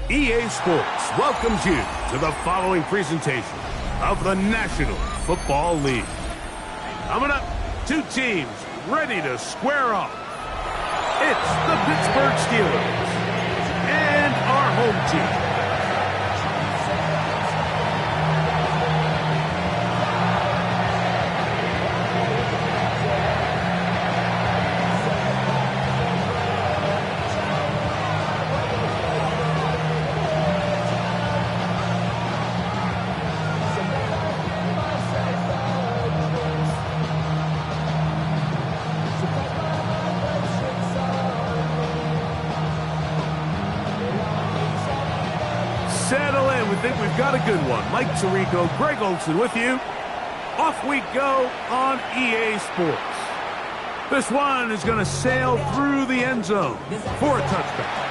EA Sports welcomes you to the following presentation of the National Football League. Coming up, two teams ready to square off. It's the Pittsburgh Steelers and our home team. Settle in. We think we've got a good one. Mike Tirico, Greg Olsen with you. Off we go on EA Sports. This one is going to sail through the end zone for a touchback.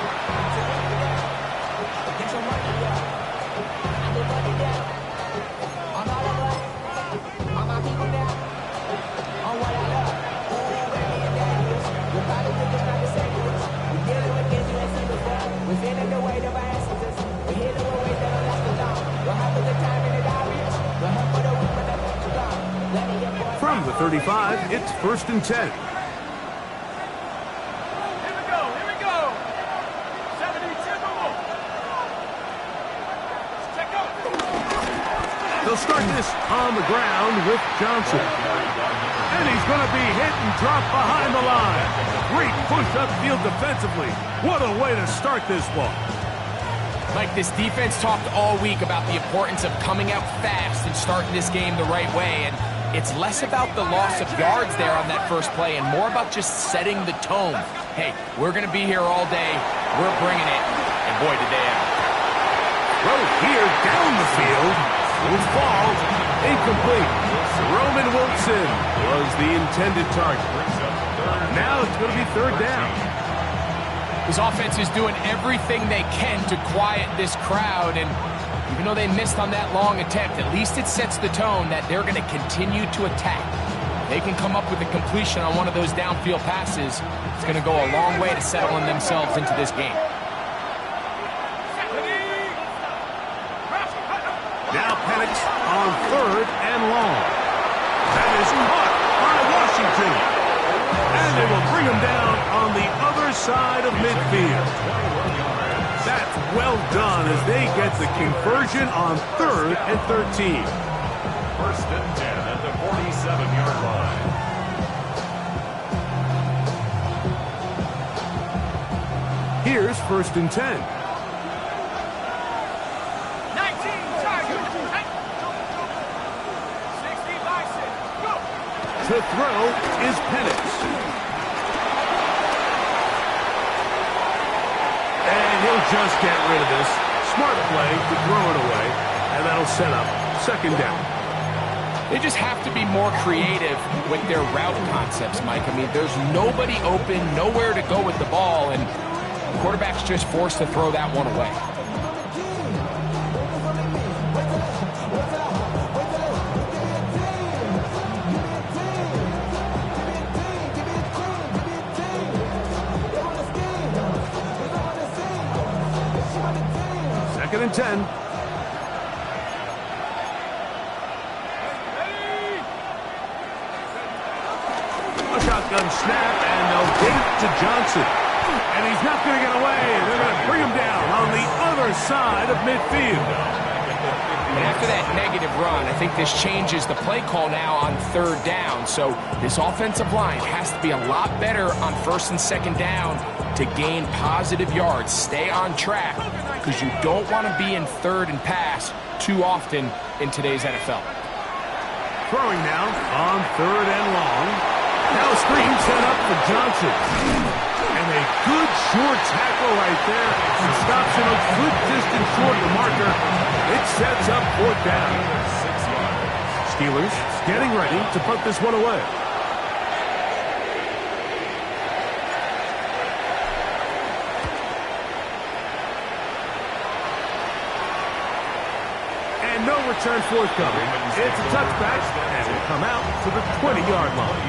From the 35, it's 1st and 10. Here we go. 72. Check out. They'll start this on the ground with Johnson. And he's going to be hit and dropped behind the line. Great push upfield defensively. What a way to start this one. Mike, this defense talked all week about the importance of coming out fast and starting this game the right way, and it's less about the loss of yards there on that first play and more about just setting the tone. Hey, we're going to be here all day. We're bringing it, and boy, did they ever. Throw here down the field. Will fall. Incomplete. Roman Wilson was the intended target. Now it's going to be 3rd down. This offense is doing everything they can to quiet this crowd, and even though they missed on that long attempt, at least it sets the tone that they're going to continue to attack. They can come up with a completion on one of those downfield passes. It's going to go a long way to settling themselves into this game. Now Penix on 3rd and long. That is caught by Washington. And they will bring him down on the other side of midfield. That's well done as they get the conversion on 3rd and 13. 1st and 10 at the 47-yard line. Here's 1st and 10. 19 Tigers. 60 Bison. Go. To throw is Penix. And he'll just get rid of this. Smart play to throw it away. And that'll set up 2nd down. They just have to be more creative with their route concepts, Mike. I mean, there's nobody open, nowhere to go with the ball, and the quarterback's just forced to throw that one away. Second and 10. A shotgun snap, and they'll get it to Johnson. And he's not going to get away. They're going to bring him down on the other side of midfield. And after that negative run, I think this changes the play call now on 3rd down. So this offensive line has to be a lot better on 1st and 2nd down to gain positive yards. Stay on track because you don't want to be in 3rd and pass too often in today's NFL. Throwing now on 3rd and long. Now a screen set up for Johnson. And a good short tackle right there. He stops him a good distance short of the marker. It sets up 4th down. 6 yards. Steelers getting ready to put this one away. And no return forthcoming. It's a touchback, and will come out to the 20-yard line.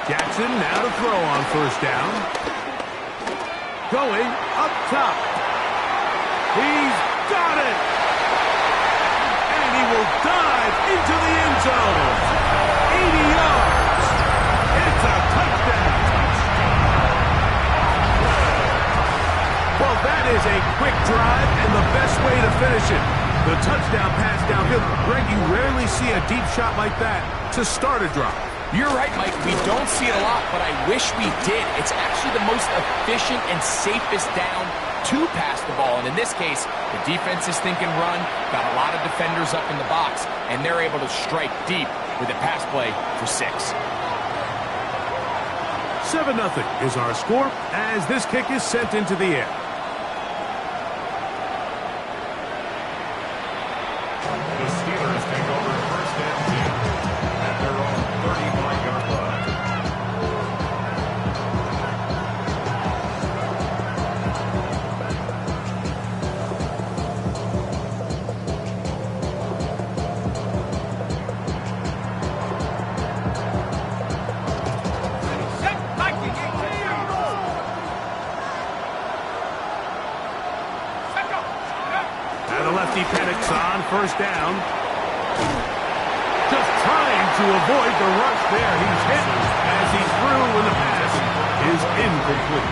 Jackson now to throw on first down. Going up top. He's got it. And he will dive into the end zone. 80 yards. It's a touchdown. Well, that is a quick drive and the best way to finish it. The touchdown pass downfield. Greg, you rarely see a deep shot like that to start a drive. You're right, Mike. We don't see it a lot, but I wish we did. It's actually the most efficient and safest down to pass the ball. And in this case, the defense is thinking run, got a lot of defenders up in the box, and they're able to strike deep with a pass play for 6. 7-0 is our score as this kick is sent into the air. The Steelers take over first and 10 at their own 35-yard line. And the lefty Penix on first down. Just trying to avoid the rush there. He's hit as he threw when the pass is incomplete.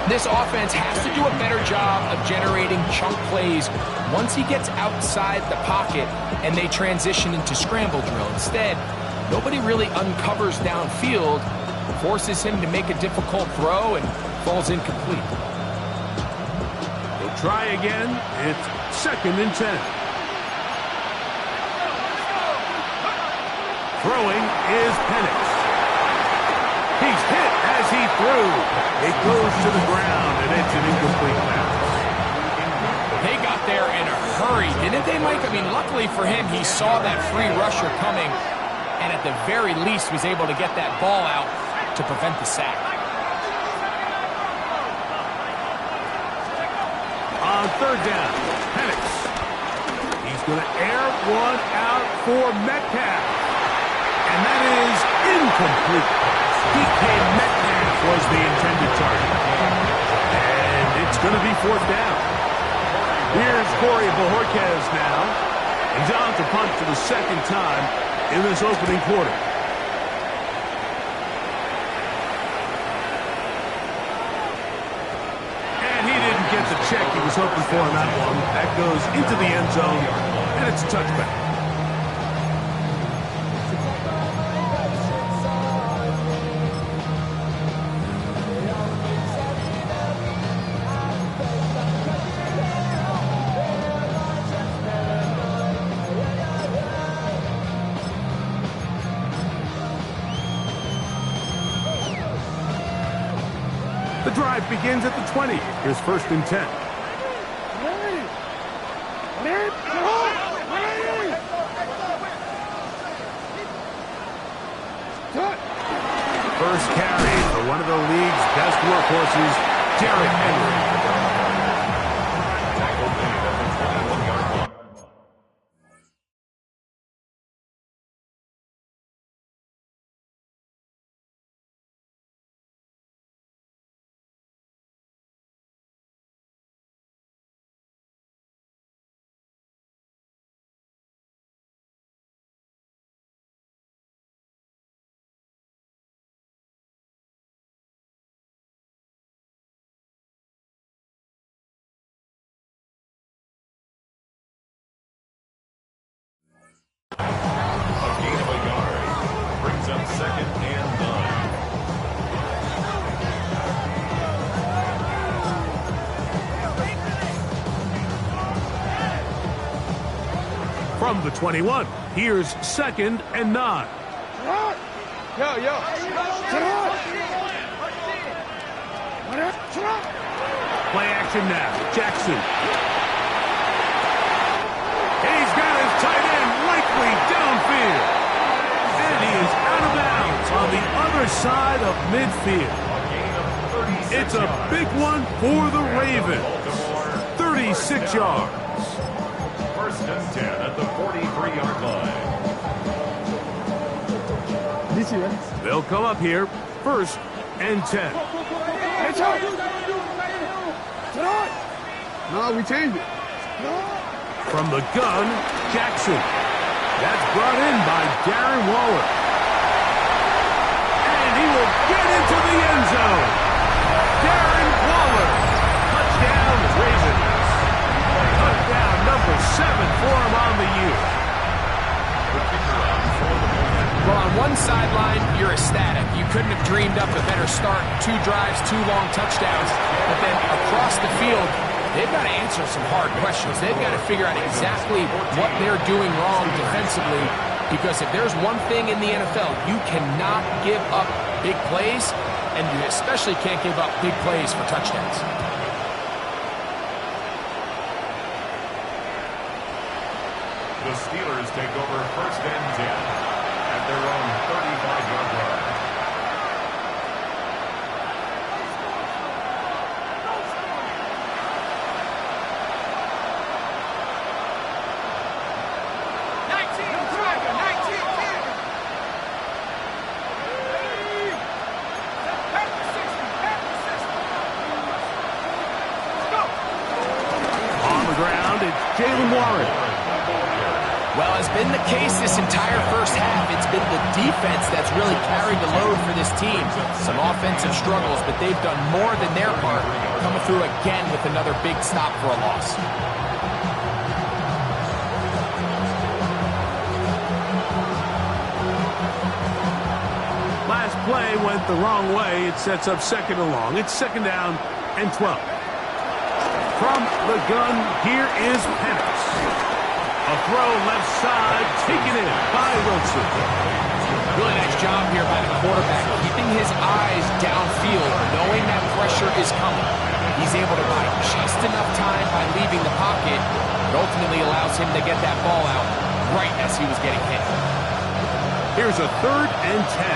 This offense has to do a better job of generating chunk plays once he gets outside the pocket and they transition into scramble drill. Instead, nobody really uncovers downfield, forces him to make a difficult throw, and falls incomplete. They'll try again. It's 2nd and 10. Throwing is Penix. He's hit as he threw. It goes to the ground, and it's an incomplete pass. They got there in a hurry, didn't they, Mike? I mean, luckily for him, he saw that free rusher coming, and at the very least was able to get that ball out to prevent the sack. On third down, Penix. He's going to air one out for Metcalf. And that is incomplete. DK Metcalf was the intended target. And it's going to be 4th down. Here's Corey Bojorquez now. He's on to punt for the 2nd time in this opening quarter. And he didn't get the check he was hoping for on that one. That goes into the end zone, and it's a touchback. The drive begins at the 20. Here's 1st and 10. First carry for one of the league's best workhorses, Derrick Henry. Tackle made at the 21-yard line. A gain of a yard brings up 2nd and 9. From the 21, here's 2nd and 9. Play action now. Jackson. He's got his tight end likely downfield. And he is out of bounds on the other side of midfield. A gain of 36. It's a big one for the Ravens. 36 yards. First and 10 at the 43-yard line. They'll come up here. First and 10. No, we changed it. From the gun, Jackson. That's brought in by Darren Waller. And he will get into the end zone. Darren Waller. Touchdown, Ravens. Touchdown number 7 for him on the year. Well, on one sideline, you're ecstatic. You couldn't have dreamed up a better start. 2 drives, 2 long touchdowns. But then across the field, they've got to answer some hard questions. They've got to figure out exactly what they're doing wrong defensively. Because if there's one thing in the NFL, you cannot give up big plays, and you especially can't give up big plays for touchdowns. The Steelers take over first and 10 at their own 35-yard line. On the ground, it's Jaylen Warren. Well, as been the case this entire first half, it's been the defense that's really carried the load for this team. Some offensive struggles, but they've done more than their part, coming through again with another big stop for a loss. Last play went the wrong way. It sets up second and long. It's second down and 12. From the gun, here is Penix. A throw left side, taken in by Wilson. Really nice job here by the quarterback, keeping his eyes downfield, knowing that pressure is coming. He's able to buy just enough time by leaving the pocket, but ultimately allows him to get that ball out right as he was getting hit. Here's a third and 10.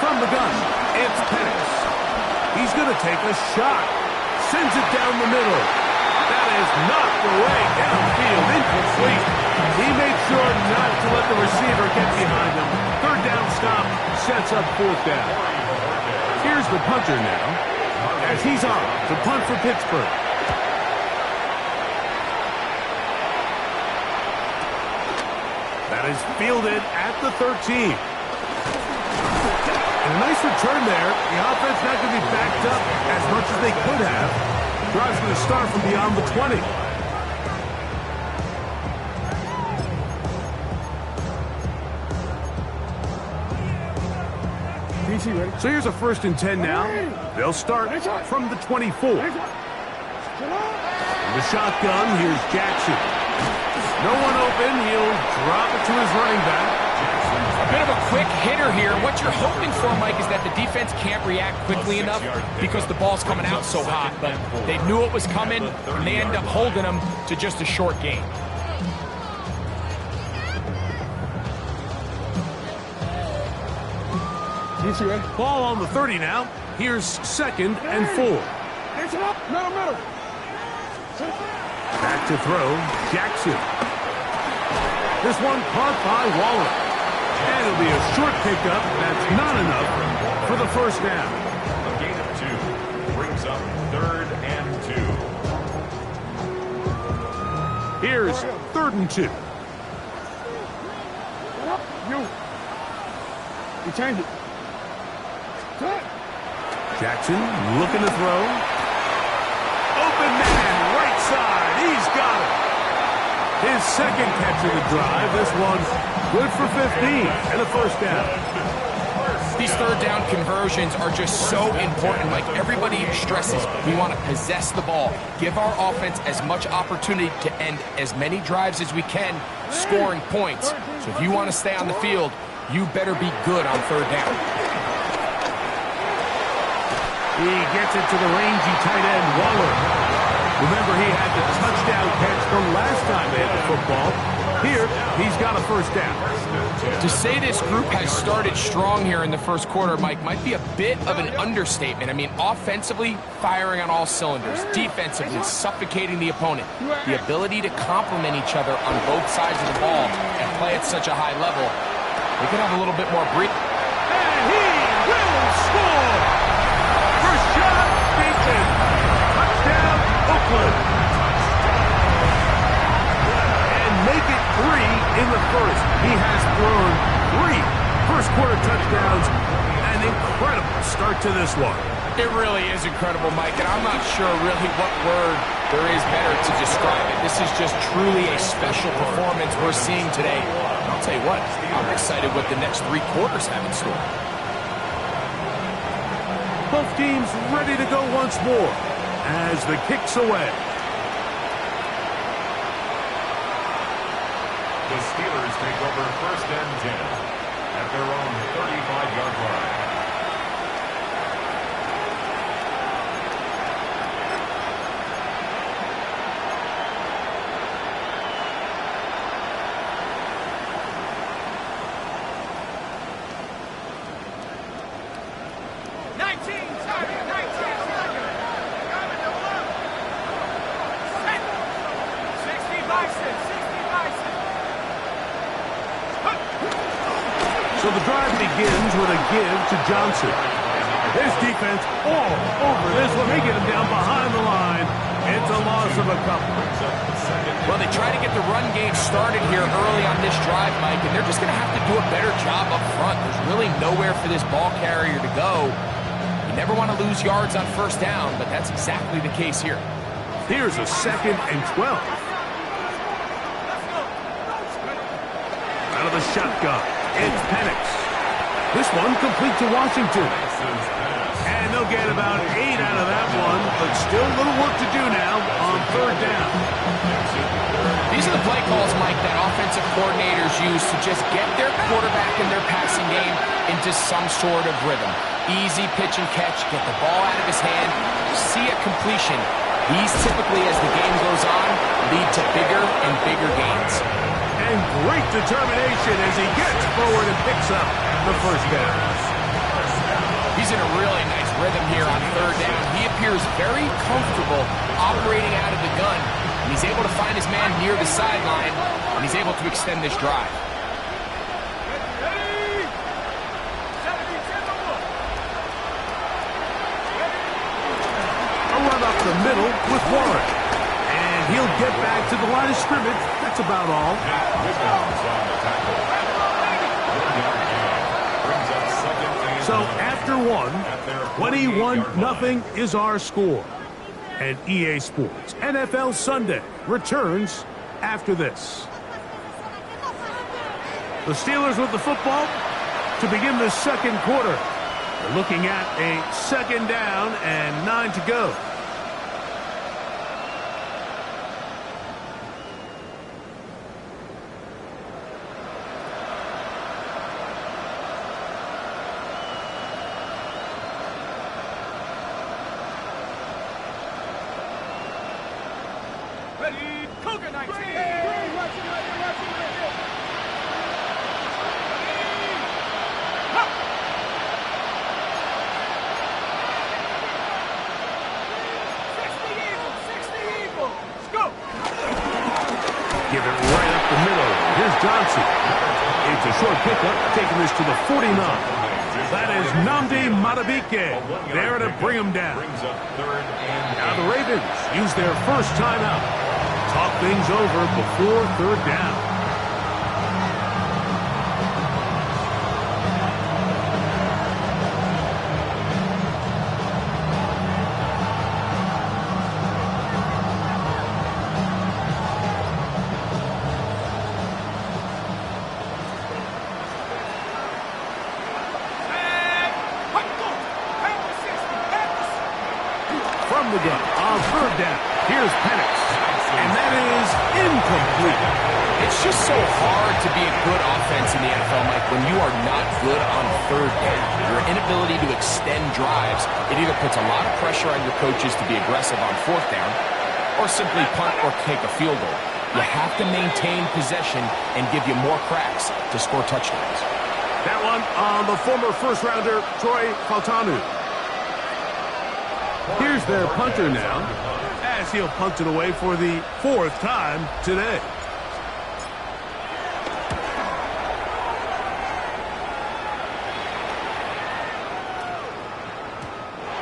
From the gun, it's Penix. He's going to take a shot. Sends it down the middle. That is knocked away downfield, incomplete. He made sure not to let the receiver get behind him. Third down stop sets up fourth down. Here's the punter now, as he's on to punt for Pittsburgh. That is fielded at the 13. And a nice return there. The offense not going to be backed up as much as they could have. Drive's going to start from beyond the 20. So here's a first and 10 now. They'll start from the 24. In the shotgun, here's Jackson. No one open. He'll drop it to his running back. A bit of a quick hitter here. What you're hoping for, Mike, is that the defense can't react quickly enough because the ball's coming out so hot. But they knew it was coming, and they end up holding them to just a short gain. Ball on the 30 now. Here's second and 4. Back to throw, Jackson. This one caught by Waller. And it'll be a short pickup. That's not enough for the first down. A gain of 2 brings up third and 2. Here's third and 2. We changed it. Jackson looking to throw. Open man, right side. He's got it. His second catch of the drive. This one good for 15 and a first down. These third down conversions are just so important. Like everybody stresses, we want to possess the ball, give our offense as much opportunity to end as many drives as we can, scoring points. So if you want to stay on the field, you better be good on third down. He gets it to the rangy tight end, Waller. Remember, he had the touchdown catch the last time they had the football. Here, he's got a first down. To say this group has started strong here in the first quarter, Mike, might be a bit of an understatement. I mean, offensively, firing on all cylinders. Defensively, suffocating the opponent. The ability to complement each other on both sides of the ball and play at such a high level. They could have a little bit more breathing. And he will score! First shot, beaten. Touchdown, Oakland. And make it 3 in the first. He has thrown 3 first-quarter touchdowns. An incredible start to this one. It really is incredible, Mike, and I'm not sure really what word there is better to describe it. This is just truly a special performance we're seeing today. And I'll tell you what, I'm excited what the next 3 quarters have in store. Both teams ready to go once more as the kick's away. The Steelers take over first and 10 at their own 35-yard line. So the drive begins with a give to Johnson. His defense all over this one. They get him down behind the line. It's a loss of a couple. Well, they try to get the run game started here early on this drive, Mike, and they're just going to have to do a better job up front. There's really nowhere for this ball carrier to go. You never want to lose yards on first down, but that's exactly the case here. Here's a 2nd and 12. Out of the shotgun, it's Penix. This one complete to Washington. And they'll get about 8 out of that one, but still a little work to do now on third down. These are the play calls, Mike, that offensive coordinators use to just get their quarterback and their passing game into some sort of rhythm. Easy pitch and catch, get the ball out of his hand, see a completion. These typically, as the game goes on, lead to bigger and bigger gains. And great determination as he gets forward and picks up the first down. He's in a really nice rhythm here on third down. He appears very comfortable operating out of the gun, and he's able to find his man near the sideline, and he's able to extend this drive. A run up the middle with Warren. And he'll get back to the line of scrimmage. That's about all. So after one, 21-0 is our score. And EA Sports NFL Sunday returns after this. The Steelers with the football to begin the second quarter. They're looking at a 2nd down and 9 to go. Give it right up the middle. Here's Johnson. It's a short pickup, taking this to the 49. That is Nnamdi Madubuike there to bring him down. Now the Ravens use their first timeout. Talk things over before third down. From the gun on third down. Here's Penix. And that is incomplete. It's just so hard to be a good offense in the NFL, Mike, when you are not good on third down. Your inability to extend drives, it either puts a lot of pressure on your coaches to be aggressive on fourth down, or simply punt or take a field goal. You have to maintain possession and give you more cracks to score touchdowns. That one on the former first-rounder, Troy Fautanu. Here's their punter now, as he'll punt it away for the 4th time today.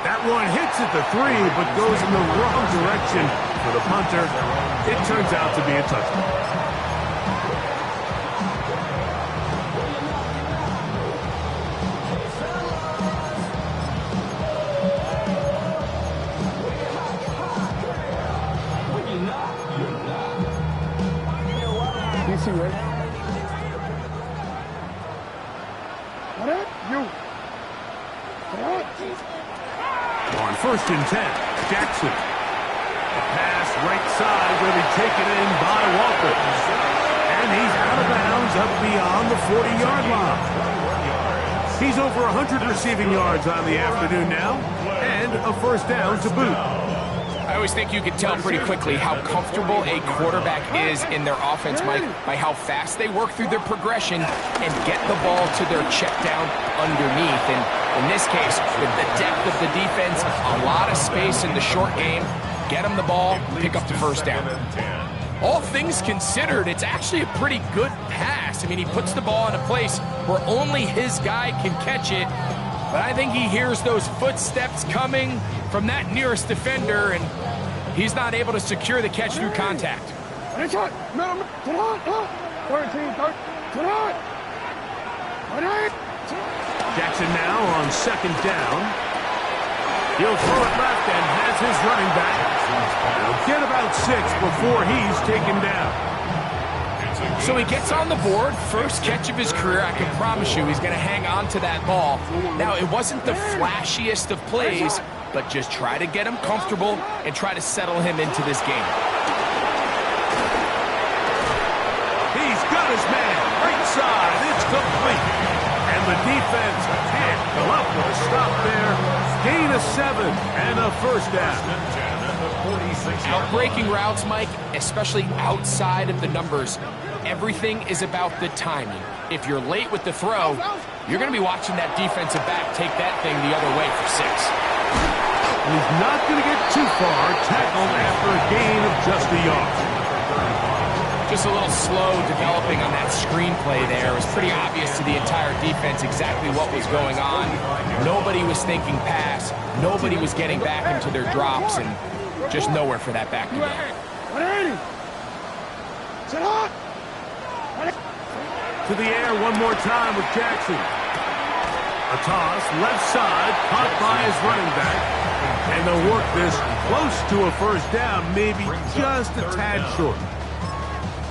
That one hits at the 3, but goes in the wrong direction for the punter. It turns out to be a touchdown. Right? What up? You. What? On 1st and 10, Jackson. A pass right side will be taken in by Walker. And he's out of bounds up beyond the 40-yard line. He's over 100 receiving yards on the afternoon now, and a first down to boot. I always think you can tell pretty quickly how comfortable a quarterback is in their offense, Mike, by how fast they work through their progression and get the ball to their check down underneath. And in this case, with the depth of the defense, a lot of space in the short game, get them the ball, pick up the first down. All things considered, it's actually a pretty good pass. I mean, he puts the ball in a place where only his guy can catch it. But I think he hears those footsteps coming from that nearest defender, and he's not able to secure the catch through contact. Jackson now on 2nd down. He'll throw it left and has his running back. He'll get about 6 before he's taken down. So he gets on the board, first catch of his career. I can promise you he's going to hang on to that ball. Now, it wasn't the flashiest of plays, but just try to get him comfortable and try to settle him into this game. He's got his man, right side, it's complete. And the defense can't come up with a stop there. Gain of 7 and a first down. Outbreaking routes, Mike, especially outside of the numbers, everything is about the timing. If you're late with the throw, you're going to be watching that defensive back take that thing the other way for 6. He's not going to get too far, tackled after a gain of just a yard. Just a little slow developing on that screenplay there. It was pretty obvious to the entire defense exactly what was going on. Nobody was thinking pass. Nobody was getting back into their drops, and just nowhere for that back to go. To the air one more time with Jackson. A toss, left side, caught by his running back. And they'll work this close to a first down, maybe just a tad short.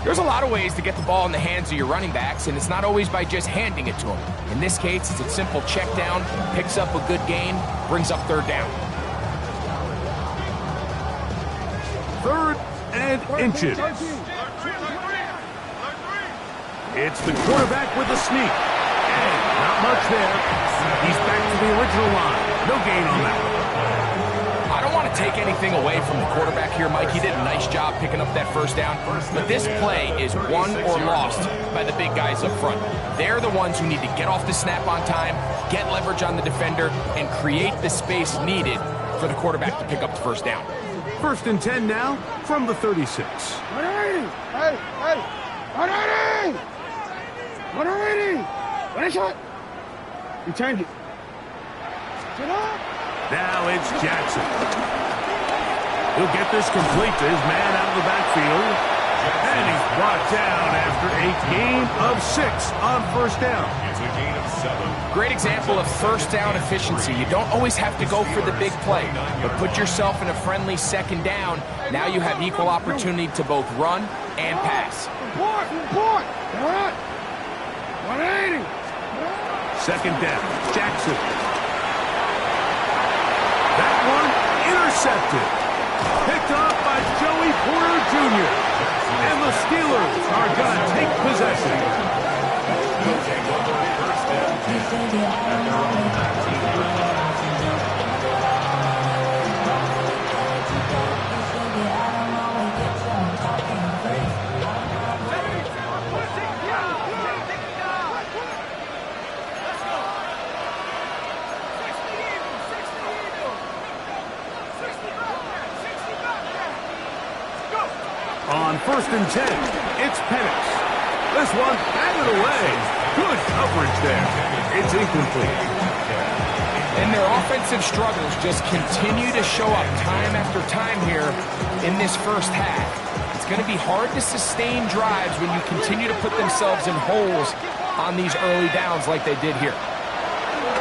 There's a lot of ways to get the ball in the hands of your running backs, and it's not always by just handing it to them. In this case, it's a simple check down, picks up a good gain, brings up 3rd down. 3rd and inches. It's the quarterback with a sneak. And not much there. He's back to the original line. No gain on that one. I don't want to take anything away from the quarterback here, Mike. He did a nice job picking up that first down. But this play is won or lost by the big guys up front. They're the ones who need to get off the snap on time, get leverage on the defender, and create the space needed for the quarterback to pick up the first down. 1st and 10 now from the 36. Hey! 180! One shot! You turned it. Now it's Jackson. He'll get this complete to his man out of the backfield. And he's brought down after a gain of 6 on first down. It's a gain of 7. Great example of first down efficiency. You don't always have to go for the big play, but put yourself in a friendly second down. Now you have equal opportunity to both run and pass. Report! 180! Second down, Jackson. That one intercepted. Picked up by Joey Porter Jr. And the Steelers are going to take possession. first and 10. It's Penix. This one batted away. Good coverage there. It's incomplete. And their offensive struggles just continue to show up time after time here in this first half. It's going to be hard to sustain drives when you continue to put themselves in holes on these early downs like they did here.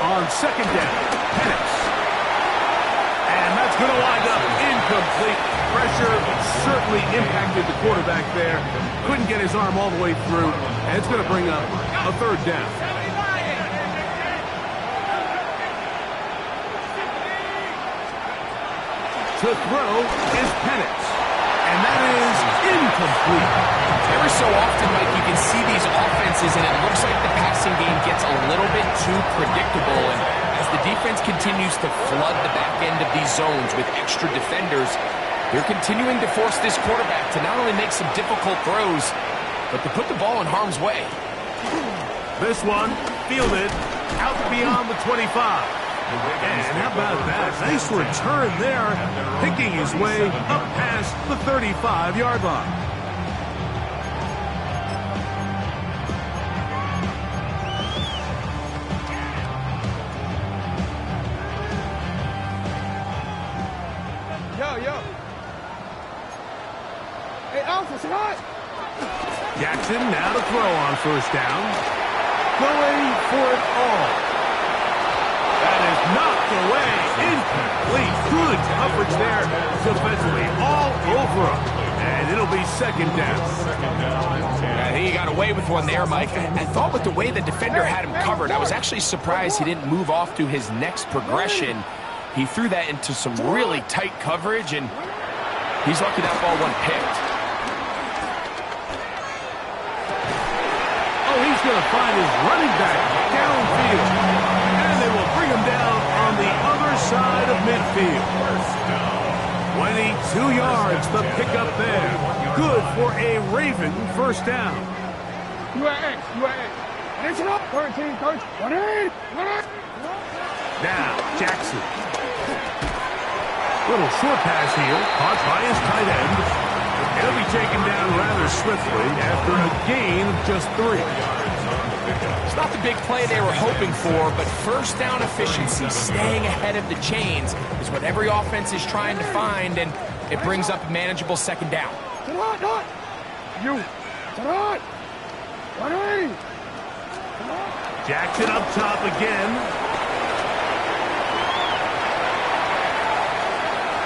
On second down, Penix. And that's going to wind up incomplete. Pressure certainly impacted the quarterback there. Couldn't get his arm all the way through. And it's going to bring up a third down. To throw is Penix. And that is incomplete. Every so often, Mike, you can see these offenses, and it looks like the passing game gets a little bit too predictable. And as the defense continues to flood the back end of these zones with extra defenders, they're continuing to force this quarterback to not only make some difficult throws, but to put the ball in harm's way. This one fielded out beyond the 25. And how about that? Nice return there, picking his way up past the 35-yard line. Yo. Hey, Alpha, say hi. Jackson now to throw on first down. Going for it all. That is knocked away. Incomplete. Good coverage there defensively. All over him. And it'll be second down. I think he got away with one there, Mike. I thought with the way the defender had him covered, I was actually surprised he didn't move off to his next progression. He threw that into some really tight coverage, and he's lucky that ball wasn't picked. Oh, he's going to find his running back downfield. And they will bring him down on the other side of midfield. 22 yards, the pickup there. Good for a Raven first down. UAX. Listen up, 13, coach. 1-8. Now, Jackson. Little short pass here, caught by his tight end. He'll be taken down rather swiftly after a gain of just 3. It's not the big play they were hoping for, but first down efficiency, staying ahead of the chains, is what every offense is trying to find, and it brings up a manageable second down. Not. You. Not. 1-8. Jackson up top again.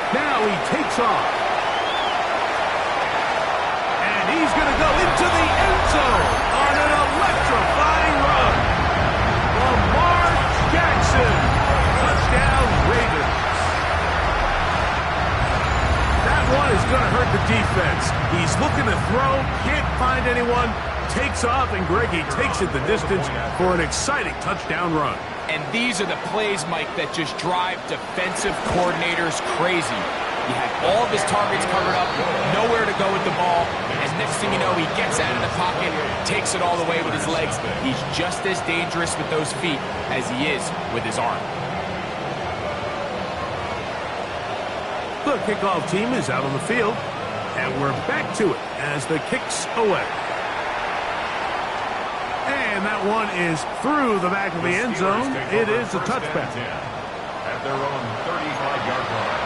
Now he takes off. And he's going to go into the end zone on an electrifying run. Lamar Jackson. Touchdown, Ravens. That one is going to hurt the defense. He's looking to throw, can't find anyone, takes off, and Greggy takes it the distance for an exciting touchdown run. And these are the plays, Mike, that just drive defensive coordinators crazy. He had all of his targets covered up, nowhere to go with the ball, and next thing you know, he gets out of the pocket, takes it all the way with his legs. He's just as dangerous with those feet as he is with his arm. The kickoff team is out on the field, and we're back to it as the kick's away. And that one is through the back of the end zone. It is a touchback. At their own 35-yard line.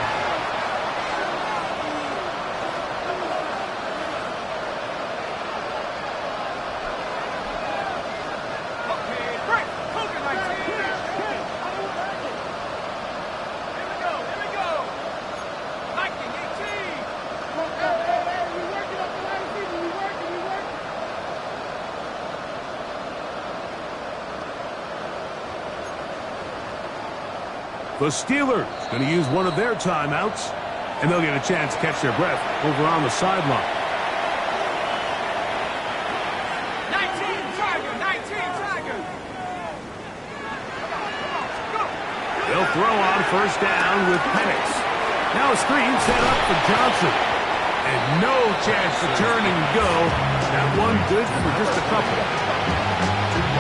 The Steelers going to use one of their timeouts, and they'll get a chance to catch their breath over on the sideline. 19 Tiger. They'll throw on first down with Penix. Now a screen set up for Johnson. And no chance to turn and go. That one good for just a couple.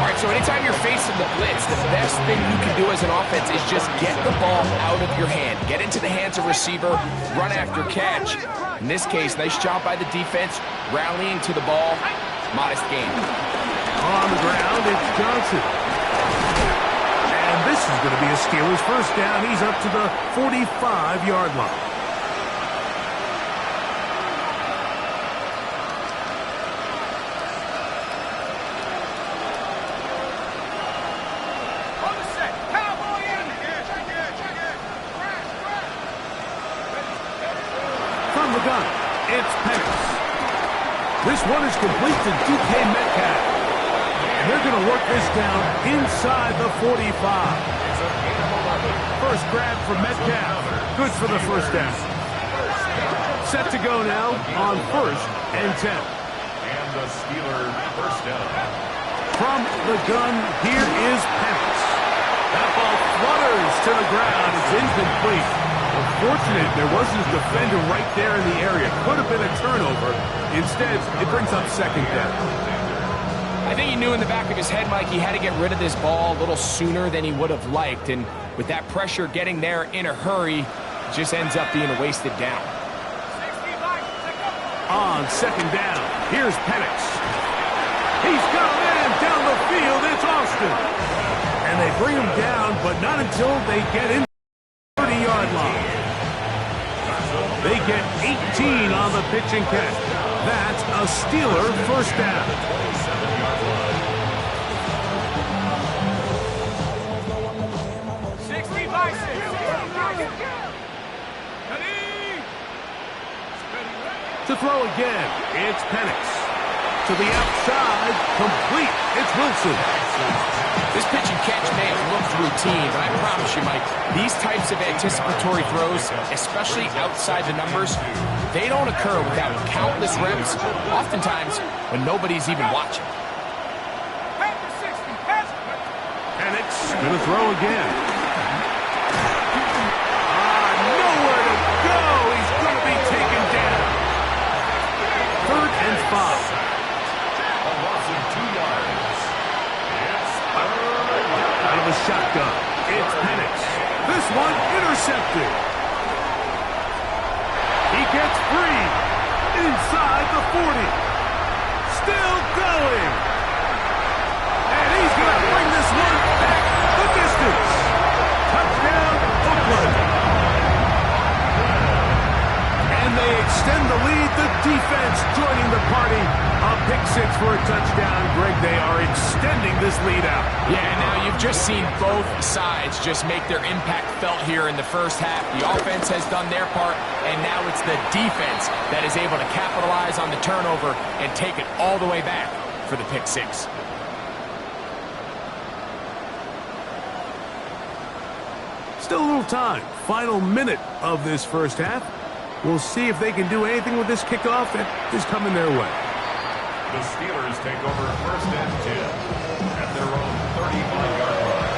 All right, so anytime you're facing the blitz, the best thing you can do as an offense is just get the ball out of your hand. Get into the hands of receiver, run after catch. In this case, nice job by the defense, rallying to the ball. Modest gain. On the ground, it's Johnson. And this is going to be a Steelers first down. He's up to the 45-yard line. It's Penix. This one is complete to DK Metcalf. And they're going to work this down inside the 45. First grab for Metcalf. Good for the first down. Set to go now on 1st and 10. And the Steelers first down. From the gun, here is Penix. That ball flutters to the ground. It's incomplete. Unfortunate, there wasn't a defender right there in the area. Could have been a turnover. Instead, it brings up second down. I think he knew in the back of his head, Mike, he had to get rid of this ball a little sooner than he would have liked. And with that pressure getting there in a hurry, it just ends up being a wasted down. On second down, here's Penix. He's got a man down the field. It's Austin. And they bring him down, but not until they get in. 30-yard line. They get 18 on the pitch and catch. That's a Steeler first down. To throw again, it's Penix. To the outside, complete. It's Wilson. This pitch and catch may have looked routine, but I promise you, Mike, these types of anticipatory throws, especially outside the numbers, they don't occur without countless reps, oftentimes when nobody's even watching. Penix going to throw again. Nowhere to go. He's going to be taken down. 3rd and 5. A loss of 2 yards. It's out of a shotgun. It's Penix. This one intercepted. He gets free inside the 40. Still going. And he's going to bring this one back the distance. Touchdown, Oakland. And they extend the lead. The defense joining the party. A pick 6 for a touchdown. Greg, they are extending this lead out. Yeah, now you've just seen both sides just make their impact felt here in the first half. The offense has done their part, and now it's the defense that is able to capitalize on the turnover and take it all the way back for the pick 6. Still a little time. Final minute of this first half. We'll see if they can do anything with this kickoff that is coming their way. The Steelers take over 1st and 10 at their own 35-yard line.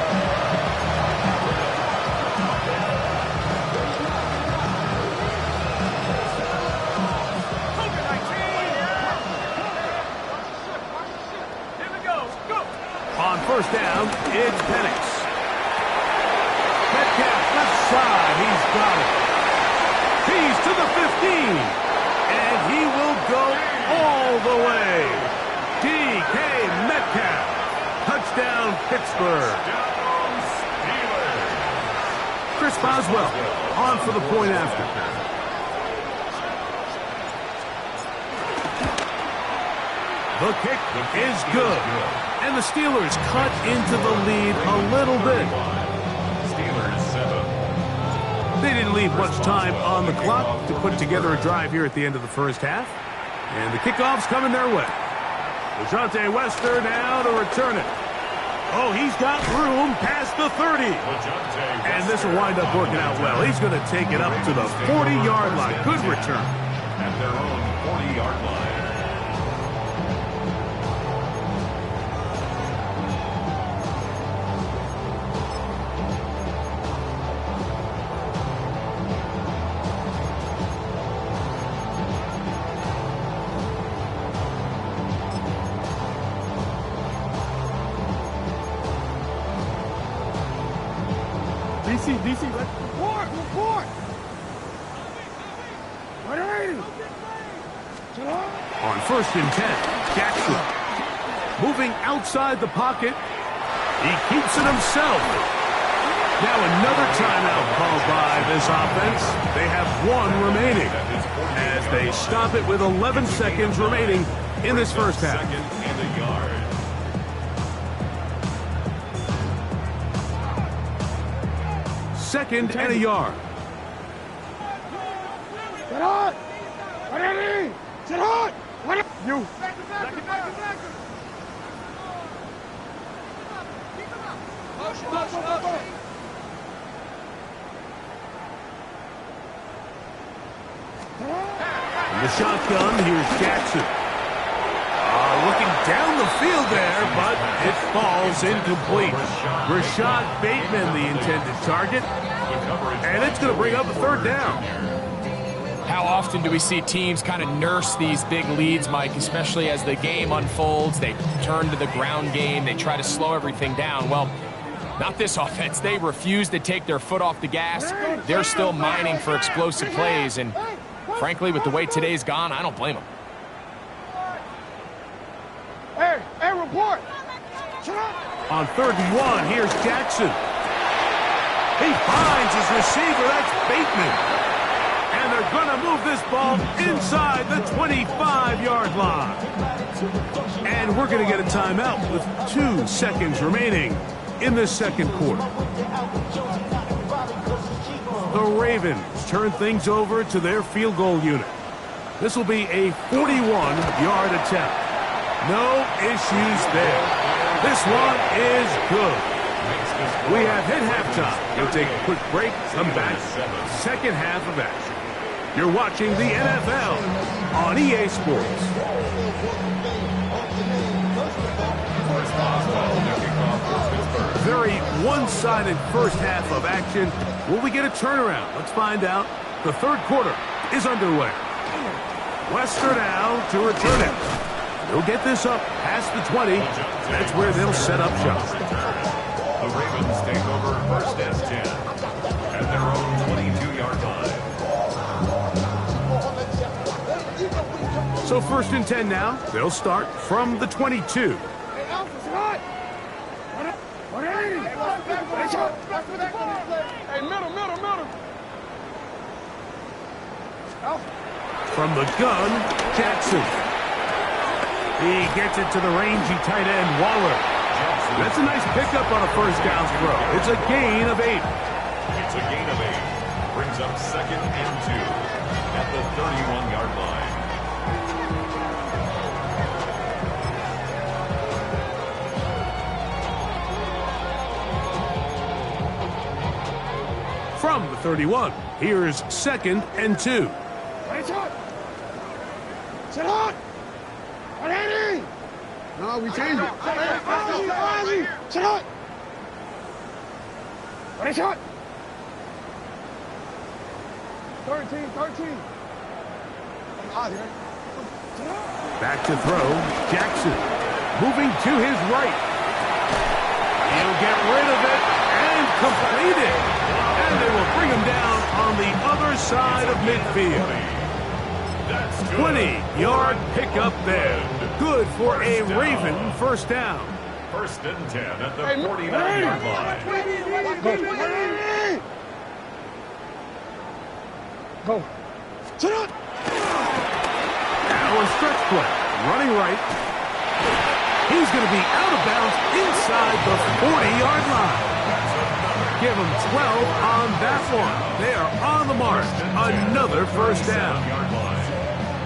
Here we go. Go. On 1st down, it's Penix. Metcalf left side. He's got it. He's to the 15. And he will go all the way. DK Metcalf. Touchdown, Pittsburgh. Chris Boswell on for the point after. The kick is good. And the Steelers cut into the lead a little bit. Steelers 7. They didn't leave much time on the clock to put together a drive here at the end of the first half. And the kickoff's coming their way. DeJounte Wester now to return it. Oh, he's got room past the 30. And this will wind up working out well. He's going to take it up to the 40-yard line. Good return. At their own 40-yard line. DC, let's report. Ready. On 1st and 10, Jackson. Moving outside the pocket. He keeps it himself. Now another timeout called by this offense. They have one remaining as they stop it with 11 seconds remaining in this first half. Second and a yard. Second and a yard. Get on. Ready. Sit on. You. In the shotgun, here's Jackson. Looking down the field there, but it falls incomplete. Rashad Bateman, the intended target. And it's going to bring up a 3rd down. How often do we see teams kind of nurse these big leads, Mike, especially as the game unfolds? They turn to the ground game. They try to slow everything down. Well, not this offense. They refuse to take their foot off the gas. They're still mining for explosive plays. And frankly, with the way today's gone, I don't blame them. Hey, report. On 3rd and 1, here's Jackson. He finds his receiver. That's Bateman. And they're going to move this ball inside the 25-yard line. And we're going to get a timeout with 2 seconds remaining in the second quarter. The Ravens turn things over to their field goal unit. This will be a 41-yard attempt. No issues there. This one is good. We have hit halftime. We'll take a quick break, come back, second half of action. You're watching the NFL on EA Sports. Very one-sided first half of action. Will we get a turnaround? Let's find out. The third quarter is underway. Western now to return it. They'll get this up past the 20. That's where they'll set up shop. The Ravens take over 1st and 10 at their own 22-yard line. So 1st and 10 now. They'll start from the 22. Hey, Alpha, sit hot. Hey, middle. Alpha. From the gun, Jackson. He gets it to the rangy tight end, Waller. That's a nice pickup on a first down throw. It's a gain of 8. It's a gain of 8. Brings up 2nd and 2 at the 31-yard line. From the 31, here's 2nd and 2. Sit hot. Ready. No, we changed it. Sit hot. Ready, shot. 13. Back to throw, Jackson. Moving to his right. He'll get rid of it and complete it. And they will bring him down on the other side of midfield. 20-yard pickup there. Good for a Raven first down. 1st and 10 at the 49-yard line. Go. Sit up. Now a stretch play. Running right. He's going to be out of bounds inside the 40-yard line. Give him 12 on that one. They are on the mark. Another first down.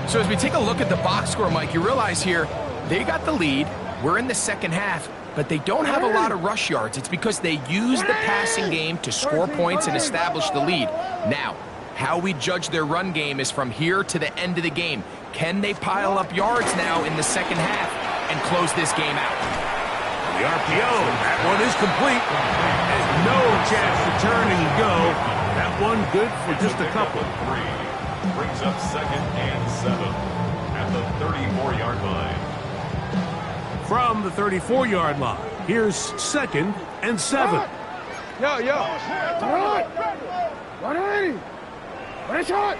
So as we take a look at the box score, Mike, you realize here they got the lead. We're in the second half, but they don't have a lot of rush yards. It's because they use the passing game to score points and establish the lead. Now, how we judge their run game is from here to the end of the game. Can they pile up yards now in the second half and close this game out? The RPO, that one is complete. And no chance to turn and go. That one good for just a couple. Brings up 2nd and 7 at the 34-yard line. From the 34-yard line, here's 2nd and 7. Yo. Run! Run, Eddie! Run a shot!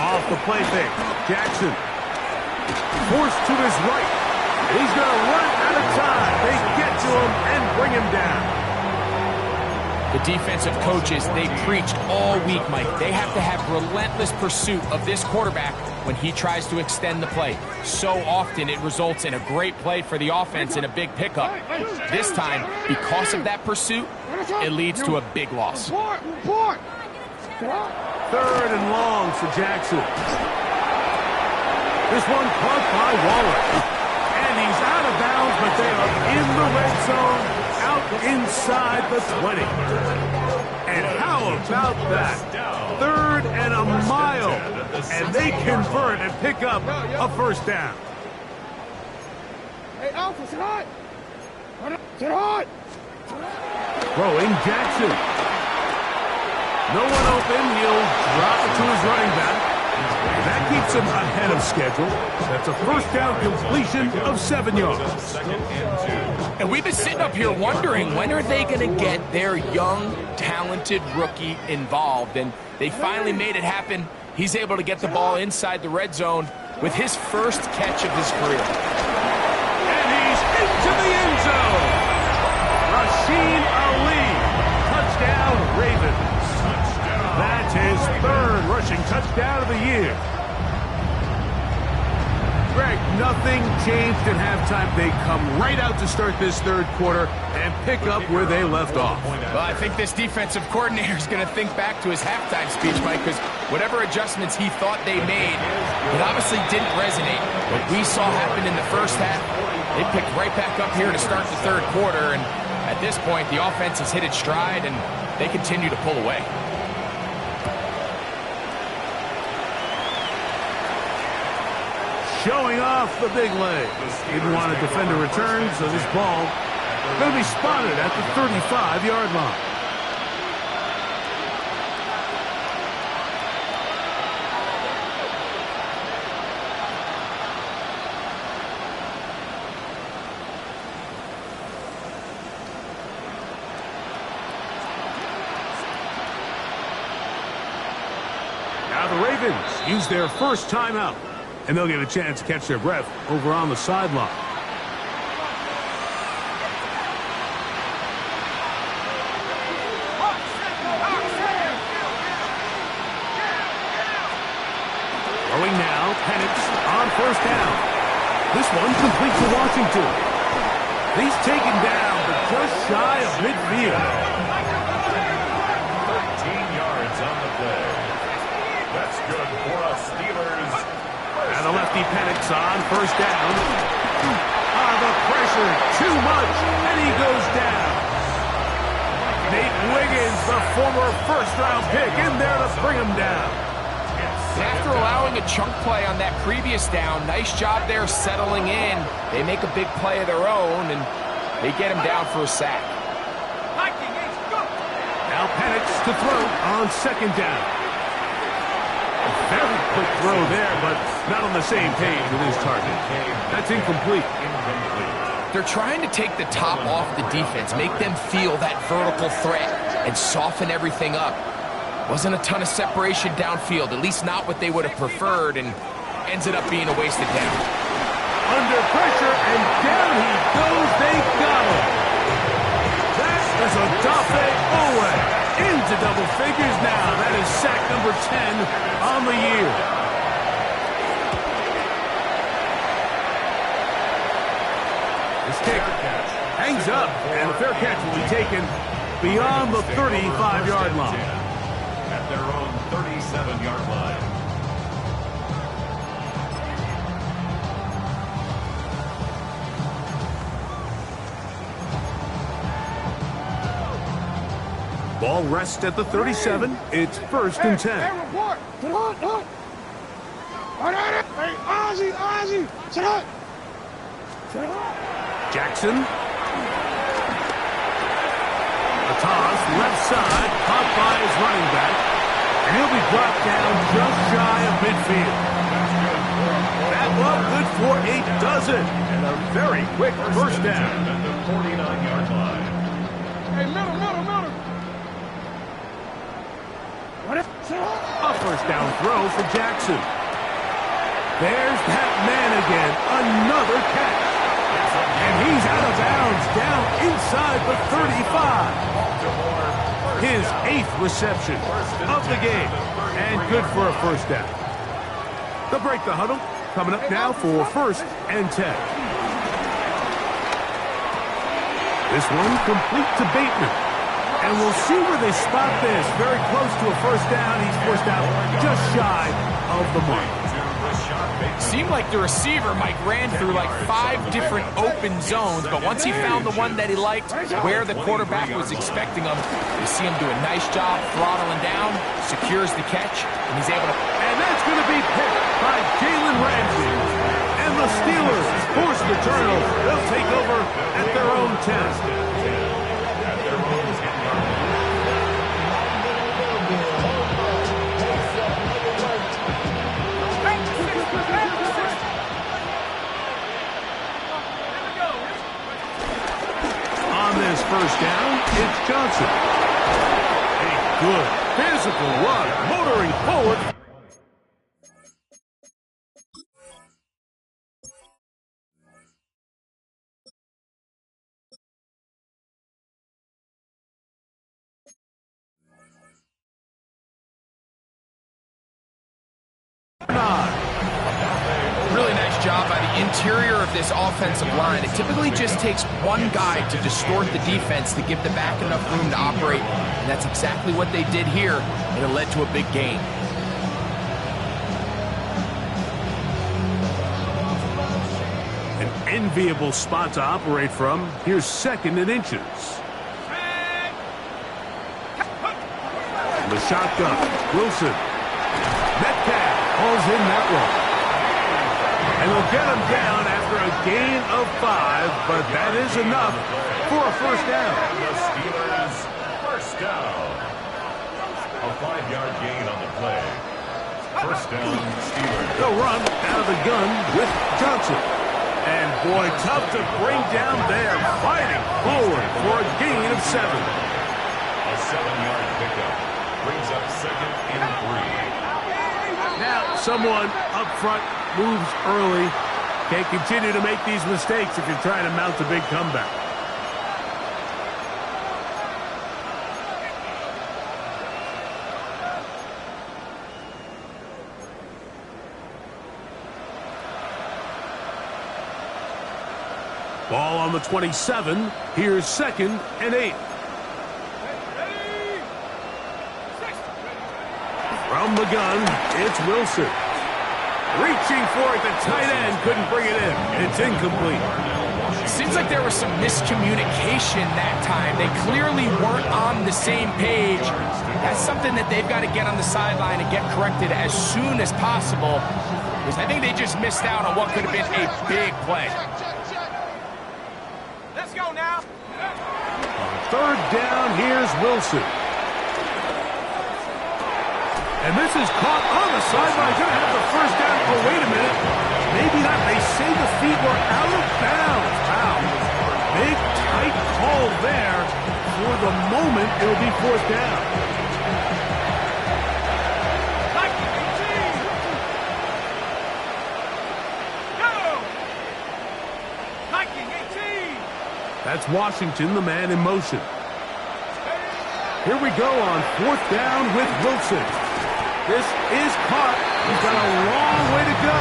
Off the play fake. Jackson. Forced to his right. He's going to run out of time. They get to him and bring him down. The defensive coaches, they preached all week, Mike. They have to have relentless pursuit of this quarterback when he tries to extend the play. So often it results in a great play for the offense and a big pickup. This time, because of that pursuit, it leads to a big loss. Report! 3rd and long for Jackson. This one caught by Waller. And he's out of bounds, but they are in the red zone, out inside the 20. And how about that? 3rd and a mile. And they convert and pick up a first down. Hey, Alpha, sit hot! Sit hot! Throwing Jackson. No one open. He'll drop it to his running back. That keeps him ahead of schedule. That's a first down completion of 7 yards. And we've been sitting up here wondering, when are they going to get their young, talented rookie involved? And they finally made it happen. He's able to get the ball inside the red zone with his first catch of his career. And he's into the end zone. Rasheen Ali. Touchdown, Ravens. That's his 3rd rushing touchdown of the year. Greg, nothing changed at halftime. They come right out to start this 3rd quarter and pick up where they left off. Well, I think this defensive coordinator is going to think back to his halftime speech, Mike, because whatever adjustments he thought they made, it obviously didn't resonate. What we saw happen in the first half, they picked right back up here to start the 3rd quarter, and at this point, the offense has hit its stride, and they continue to pull away. Showing off the big leg. Didn't want a defender return, so this ball going to be spotted at the 35-yard line. Now the Ravens use their first timeout. And they'll get a chance to catch their breath over on the sideline. Throwing now, Penix on first down. This one complete to Washington. He's taken down, but just shy of midfield. 13 yards on the play. That's good for us Steelers. And the lefty Penix on first down. The pressure, too much, and he goes down. Nate Wiggins, the former first-round pick, in there to bring him down. After allowing a chunk play on that previous down, nice job there settling in. They make a big play of their own, and they get him down for a sack. Now Penix to throw on second down. Very quick throw there, but not on the same page with his target. That's incomplete. They're trying to take the top off the defense, make them feel that vertical threat, and soften everything up. Wasn't a ton of separation downfield, at least not what they would have preferred, and ends it up being a wasted down. Under pressure, and down he goes. They got him. That is Odafe Oweh. Into double figures now. That is sack number 10 on the year. This kick hangs up, and a fair catch will be taken beyond the 35-yard line. At their own 37-yard line. Ball rests at the 37. It's 1st and 10. Hey, report! Sit hot! Hey, Ozzie! Sit hot! Jackson. A toss, left side, caught by his running back. And he'll be brought down just shy of midfield. That one good for a dozen. And a very quick first down. At the 49-yard line. Hey, Middle. A first down throw for Jackson. There's that man again. Another catch. And he's out of bounds down inside the 35. His 8th reception of the game. And good for a first down. They'll break the huddle. Coming up now for 1st and 10. This one complete to Bateman. And we'll see where they spot this. Very close to a first down. He's forced out just shy of the mark. Seemed like the receiver, Mike, ran through like 5 different open zones, but once he found the one that he liked, where the quarterback was expecting him, you see him do a nice job throttling down, secures the catch, and he's able to... And that's going to be picked by Jalen Ramsey. And the Steelers force the turnover. They'll take over at their own 10. This first down, it's Johnson. A good physical run, motoring forward. Really nice job by the interior of this offensive line. It typically just takes one guy to distort the defense to give the back enough room to operate, and that's exactly what they did here, and it led to a big gain. An enviable spot to operate from. Here's 2nd and inches. The shotgun, Wilson. Metcalf hauls in that one. And they'll get him down after a gain of 5, but that is enough for a first down. The Steelers first down. A 5-yard gain on the play. First down, Steelers. They'll run out of the gun with Johnson. And boy, tough to bring down there, fighting forward for a gain of 7. A 7-yard pickup brings up 2nd and 3. Now someone up front moves early. Can't continue to make these mistakes if you're trying to mount a big comeback. Ball on the 27. Here's 2nd and 8. From the gun, it's Wilson. Reaching for it, the tight end couldn't bring it in. It's incomplete. Seems like there was some miscommunication that time. They clearly weren't on the same page. That's something that they've got to get on the sideline and get corrected as soon as possible, because I think they just missed out on what could have been a big play. Let's go now. On 3rd down, here's Wilson. And this is caught on the sideline. Going to have the first down. Oh, wait a minute. Maybe not. They say the feet were out of bounds. Wow. Big, tight call there. For the moment, it'll be 4th down. That's Washington, the man in motion. Here we go on 4th down with Wilson. This is caught. He's got a long way to go.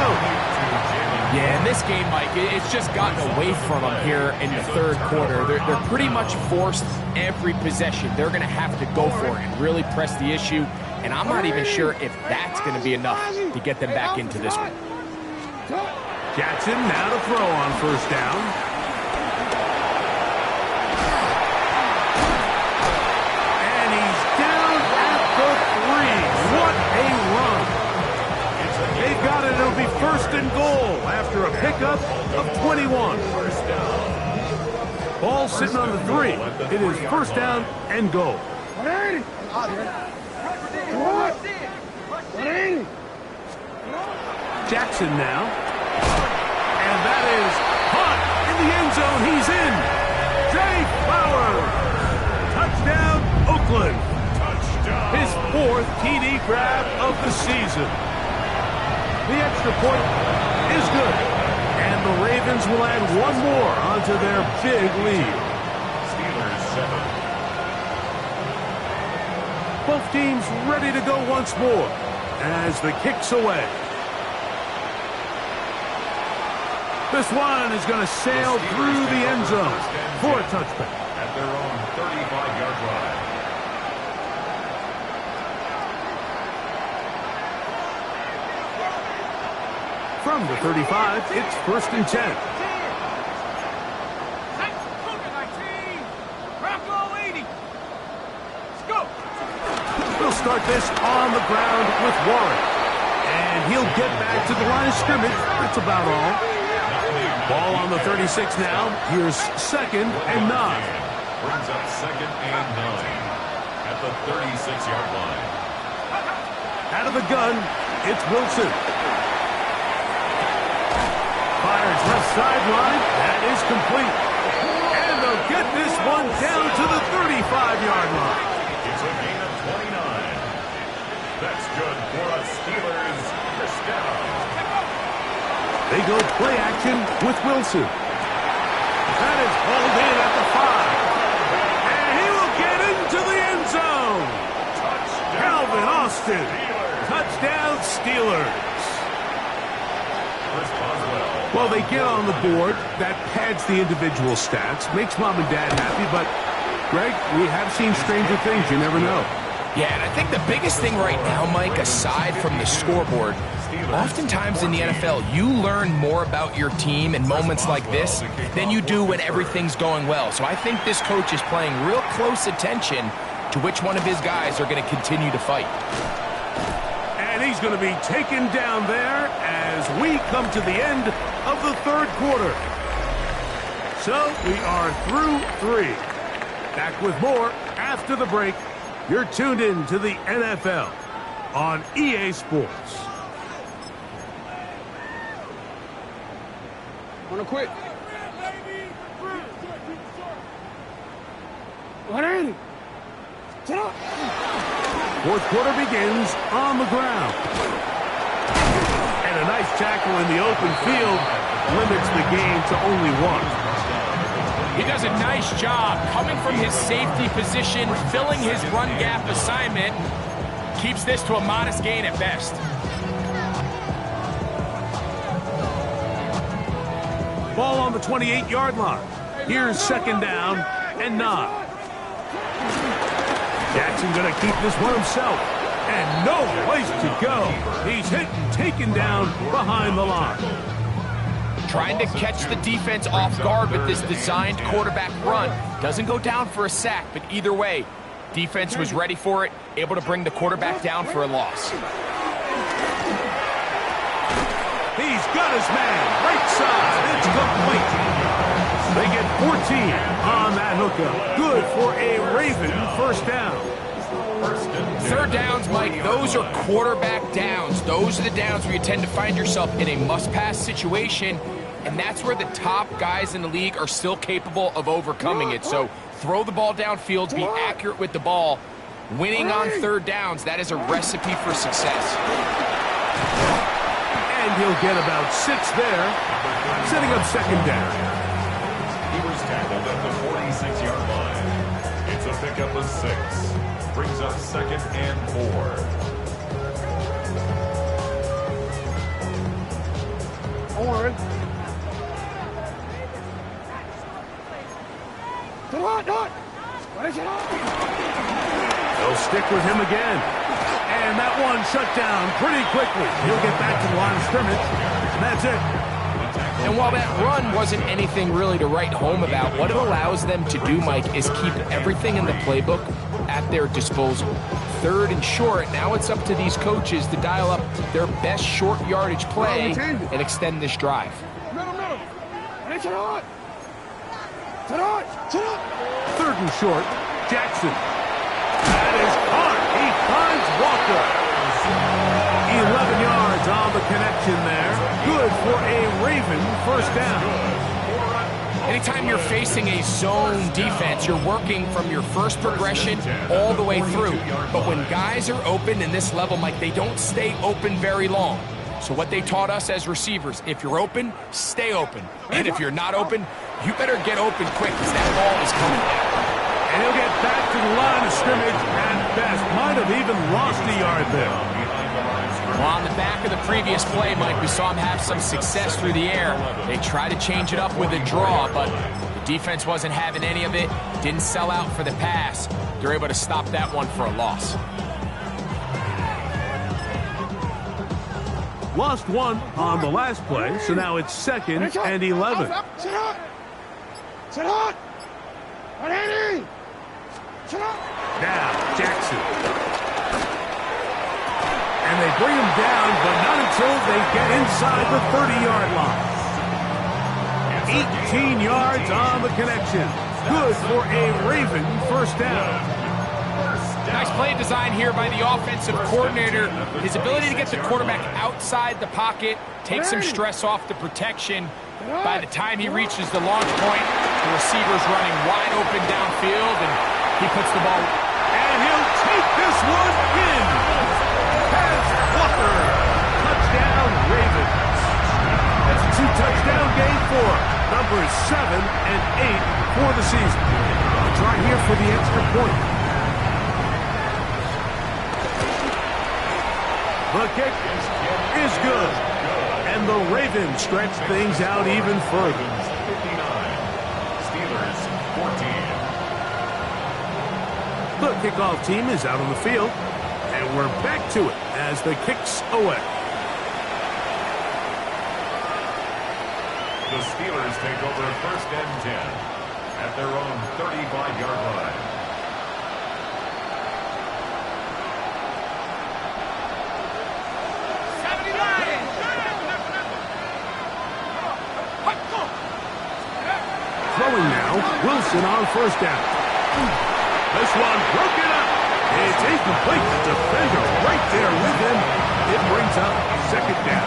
Yeah, in this game, Mike, it's just gotten away from them here in the 3rd quarter. They're pretty much forced every possession. They're going to have to go for it and really press the issue. And I'm not even sure if that's going to be enough to get them back into this one. Jackson now to throw on 1st down. They've got it. It'll be 1st and goal after a pickup of 21. Ball sitting on the 3. It is 1st down and goal. 180. Jackson now. And that is caught in the end zone. He's in. Jay Flowers. Franklin. Touchdown. His 4th TD grab of the season. The extra point is good. And the Ravens will add one more onto their big lead. Steelers 7. Both teams ready to go once more as the kick's away. This one is going to sail through the end zone for a touchback. At their own 35-yard line. From the 35, it's 1st and 10. We'll start this on the ground with Warren. And he'll get back to the line of scrimmage. That's about all. Ball on the 36 now. Here's 2nd and 9. Brings up 2nd and 9 at the 36-yard line. Out of the gun, it's Wilson. Fires left sideline. That is complete. And they'll get this one down to the 35-yard line. It's a gain of 29. That's good for a Steelers first down. They go play action with Wilson. That is hauled in at the 5. And he will get into the end zone. Touchdown. Calvin Austin. Steelers. Touchdown Steelers. Responds well. Well, they get on the board. That pads the individual stats. Makes mom and dad happy. But, Greg, we have seen stranger things. You never know. Yeah, and I think the biggest thing right now, Mike, aside from the scoreboard, oftentimes in the NFL, you learn more about your team in moments like this than you do when everything's going well. So I think this coach is paying real close attention to which one of his guys are going to continue to fight. And he's going to be taken down there as we come to the end of the 3rd quarter. So we are through 3. Back with more after the break. You're tuned in to the NFL on EA Sports. Wanna quit? 180. Sit up. 4th quarter begins on the ground. And a nice tackle in the open field limits the game to only 1. He does a nice job coming from his safety position, filling his run gap assignment, keeps this to a modest gain at best. Ball on the 28-yard line. Here's 2nd down and 9. Jackson going to keep this one himself. And no place to go. He's hit and taken down behind the line. Trying to catch the defense off guard with this designed quarterback run. Doesn't go down for a sack, but either way, defense was ready for it, able to bring the quarterback down for a loss. He's got his man. Right side. It's complete. They get 14 on that hookup. Good for a Raven first down. 3rd downs, Mike, those are quarterback downs. Those are the downs where you tend to find yourself in a must-pass situation, and that's where the top guys in the league are still capable of overcoming it. So throw the ball downfield, be accurate with the ball. Winning on 3rd downs, that is a recipe for success. And he'll get about 6 there, setting up 2nd down. He was tackled at the 46-yard line. It's a pickup of 6. Brings up 2nd and 4. Warren. They'll stick with him again. And that one shut down pretty quickly. He'll get back to the line of scrimmage. And that's it. And while that run wasn't anything really to write home about, what it allows them to do, Mike, is keep everything in the playbook at their disposal. 3rd and short, now it's up to these coaches to dial up their best short yardage play and extend this drive. Middle. 3rd and short, Jackson. That is caught. He finds Walker. 11 yards on the connection there. Good for a Raven first down. Anytime you're facing a zone defense, you're working from your first progression all the way through. But when guys are open in this level, Mike, they don't stay open very long. So what they taught us as receivers, if you're open, stay open. And if you're not open, you better get open quick because that ball is coming down. And he'll get back to the line of scrimmage at best. Might have even lost a yard there. Well, on the back of the previous play, Mike, we saw him have some success through the air. They tried to change it up with a draw, but the defense wasn't having any of it. Didn't sell out for the pass. They're able to stop that one for a loss. Lost one on the last play, so now it's 2nd and 11. Sit up! Sit up! Ready! Sit up! Now, Jackson. And they bring him down, but not until they get inside the 30-yard line. 18 yards on the connection. Good for a Raven first down. Nice play design here by the offensive coordinator. His ability to get the quarterback outside the pocket, take some stress off the protection. By the time he reaches the launch point, the receiver's running wide open downfield, and he puts the ball. And he'll take this one in. Touchdown, Ravens. That's a 2-touchdown game for numbers 7 and 8 for the season. I'll try here for the extra point. The kick is good. And the Ravens stretch things out even further. 59. Steelers 14. The kickoff team is out on the field. And we're back to it as the kick's away. The Steelers take over 1st and 10 at their own 35-yard line. Throwing now, Wilson on 1st down. This one broken up. It's incomplete. The defender right there with him. It brings up 2nd down.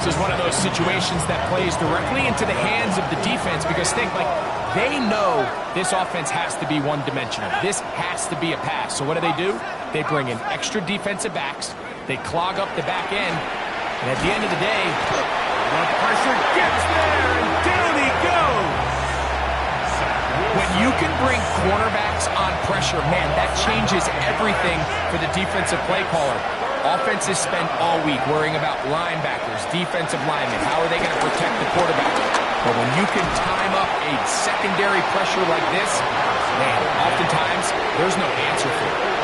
This is one of those situations that plays directly into the hands of the defense because think, like, they know this offense has to be one-dimensional. This has to be a pass. So what do? They bring in extra defensive backs. They clog up the back end. And at the end of the day, the pressure gets there, and down he goes. When you can bring cornerbacks on pressure, man, that changes everything for the defensive play caller. Offenses spend all week worrying about linebackers, defensive linemen. How are they going to protect the quarterback? But when you can time up a secondary pressure like this, man, oftentimes there's no answer for it.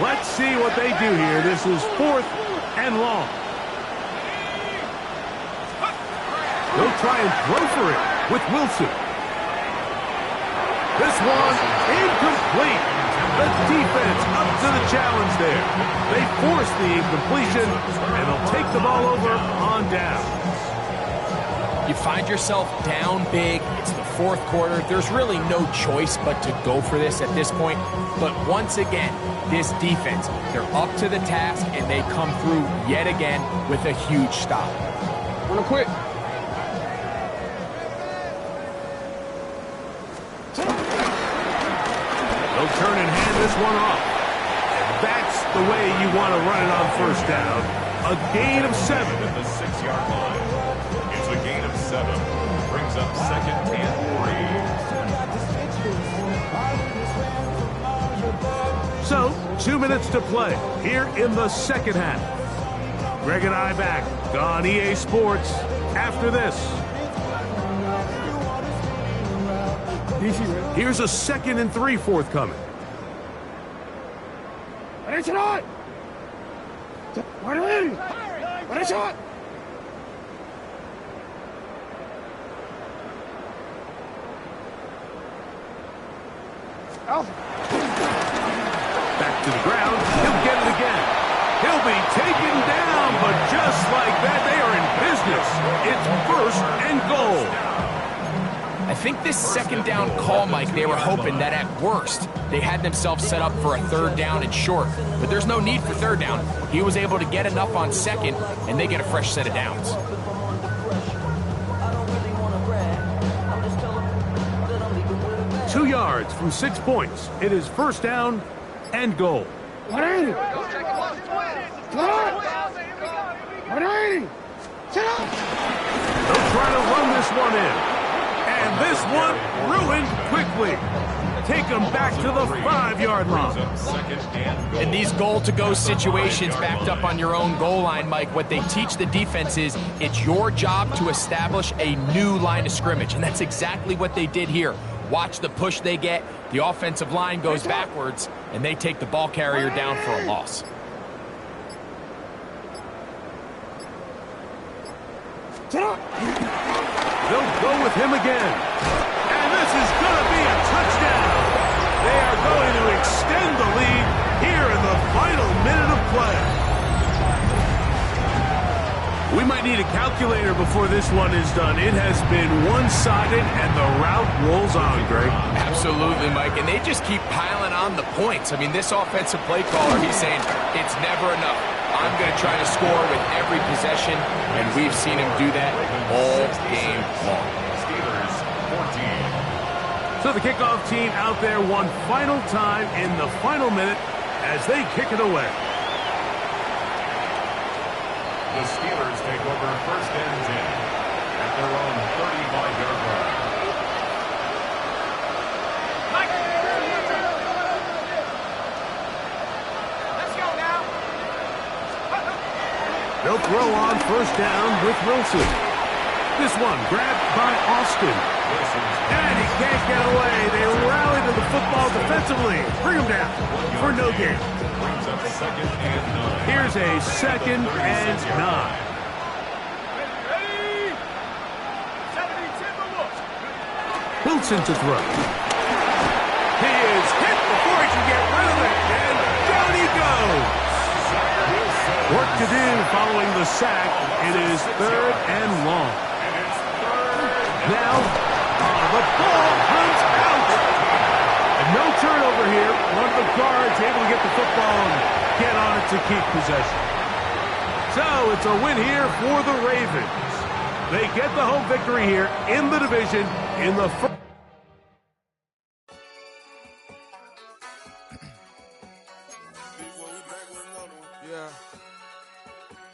Let's see what they do here. This is 4th and long. They'll try and throw for it with Wilson. This one incomplete. The defense up to the challenge there. They force the incompletion, and they'll take the ball over on down. You find yourself down big. It's the 4th quarter. There's really no choice but to go for this at this point. But once again, this defense, they're up to the task, and they come through yet again with a huge stop. Wanna quit? They'll turn and hand this one off. And that's the way you want to run it on 1st down. A gain of 7. At the 6-yard line. It's a gain of 7. Brings up 2nd and 3. So, 2 minutes to play here in the 2nd half. Greg and I back on EA Sports after this. Here's a 2nd and 3 forthcoming. Ready, shot! Ready! Ready, shot! Out! Back to the ground. He'll get it again. He'll be taken down, but just like that, they are in business. It's 1st and think this second down call, Mike, they were hoping that at worst they had themselves set up for a third down and short. But there's no need for third down. He was able to get enough on second, and they get a fresh set of downs. Two yards from 6 points. It is first down and goal. 180. Sit up. They'll try to run this one in. And this one ruined quickly. Take them back to the 5-yard line. In these goal-to-go situations backed up on your own goal line, Mike, what they teach the defense is it's your job to establish a new line of scrimmage, and that's exactly what they did here. Watch the push they get. The offensive line goes backwards, and they take the ball carrier down for a loss. They'll go with him again. And this is going to be a touchdown. They are going to extend the lead here in the final minute of play. We might need a calculator before this one is done. It has been one-sided, and the route rolls on, Greg. Absolutely, Mike, and they just keep piling on the points. I mean, this offensive play caller, he's saying it's never enough. I'm going to try to score with every possession, and we've seen him do that all game long. Steelers 14. So the kickoff team out there one final time in the final minute as they kick it away. The Steelers take over first and 10 at their own 35-yard line. Let's go now. They'll throw on first down with Wilson. This one grabbed by Austin. And he can't get away. They rally to the football defensively. Bring him down for no gain. Brings up second and 9. Here's a second and 9. Wilson to throw. He is hit before he can get rid of it. And down he goes. Work to do following the sack. It is third and long. Now, the ball comes out. And no turnover here. One of the guards able to get the football and get on it to keep possession. So it's a win here for the Ravens. They get the home victory here in the division in the first.